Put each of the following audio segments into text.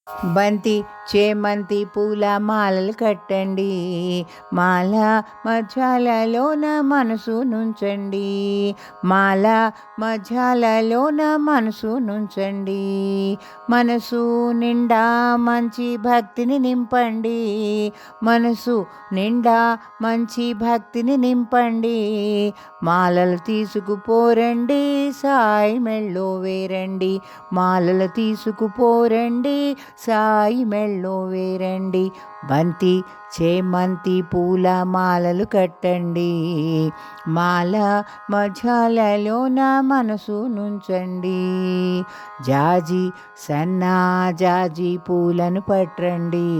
బంతి చేమంతి పూల మాలలు కట్టండి, మాల మధ్యాలలోన మనసు నుంచండి, మాల మధ్యాలలోన మనసు నుంచండి. మనసు నిండా మంచి భక్తిని నింపండి, మనసు నిండా మంచి భక్తిని నింపండి. మాలలు తీసుకుపోరండి, సాయి మెళ్ళో వేరండి, మాలలు తీసుకుపోరండి, సాయి మెళ్ళో వేరండి. బంతి చేమంతి పూల మాలలు కట్టండి, మాల మధ్యాలలోన మనసు నుంచండి. జాజి సన్నా జాజి పూలను పట్టండి,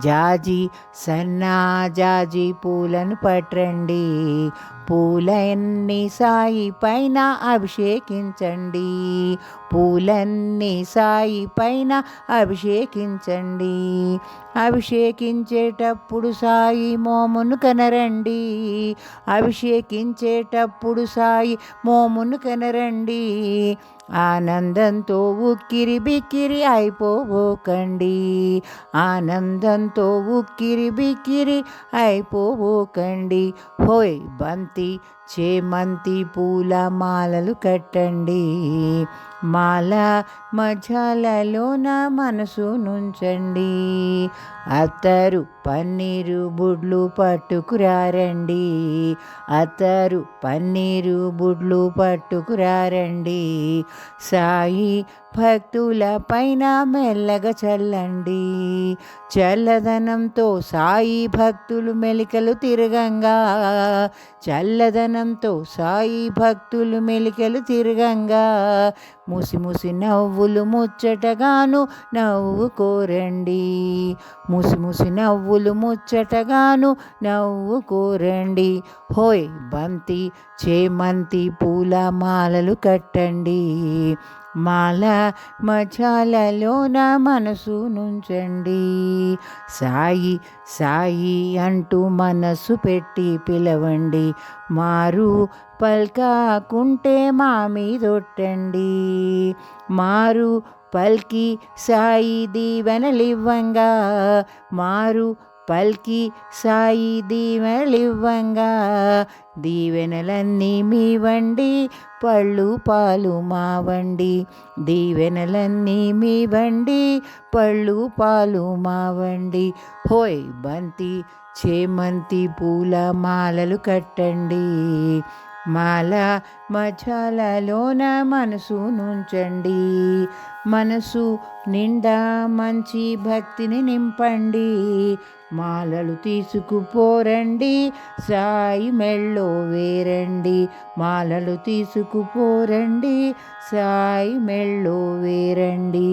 జాజి సన్నా జాజి పూలను పట్టండి. పూలన్నీ సాయి పైన అభిషేకించండి, పూలన్నీ సాయి పైన అభిషేకించండి. అభిషేకించేటప్పుడు సాయి మోమును కనరండి, అభిషేకించేటప్పుడు సాయి మోమును కనరండి. ఆనందంతో ఉక్కిరి బిక్కిరి అయిపోకండి, ఆనందంతో ఉక్కిరి బిక్కిరి అయిపోకండి. హోయ్ బంతి చేమంతి పూల మాలలు కట్టండి, మాల మధ్యాలలోన మనసు నుంచండి. అత్తరు పన్నీరు బుడ్లు పట్టుకురారండి, అత్తరు పన్నీరు బుడ్లు పట్టుకురారండి. సాయి భక్తుల పైన మెల్లగా చల్లండి, చల్లదనంతో సాయి భక్తులు మెలికలు తిరగంగా, చల్లదనంతో సాయి భక్తులు మెలికలు తిరగంగా. ముసి ముసి నవ్వులు ముచ్చటగాను నవ్వుకోరండి, ముసి ముసి నవ్వులు ముచ్చటగాను నవ్వుకోరండి. హోయ్ బంతి చేమంతి పూల మాలలు కట్టండి, మాల మధ్యాలలోన మనసు నుంచండి. సాయి సాయి అంటూ మనసు పెట్టి పిలవండి, మారు పల్కాకుంటే మా మీదొట్టండి. మారు పల్కి సాయి దీవెనలివ్వంగా, మారు పల్కి సాయి దీవెనలివ్వంగా. దీవెనలన్నీ మీవండి, పళ్ళు పాలు మావండి, దీవెనలన్నీ మీవండి, పళ్ళు పాలు మావండి. హోయ్ బంతి చేమంతి పూల మాలలు కట్టండి, మాల మధ్యాలలోన మనసు నుంచండి. మనసు నిండా మంచి భక్తిని నింపండి, మాలలు తీసుకుపోరండి, సాయి మెళ్ళో వేరండి, మాలలు తీసుకుపోరండి, సాయి మెళ్ళో వేరండి.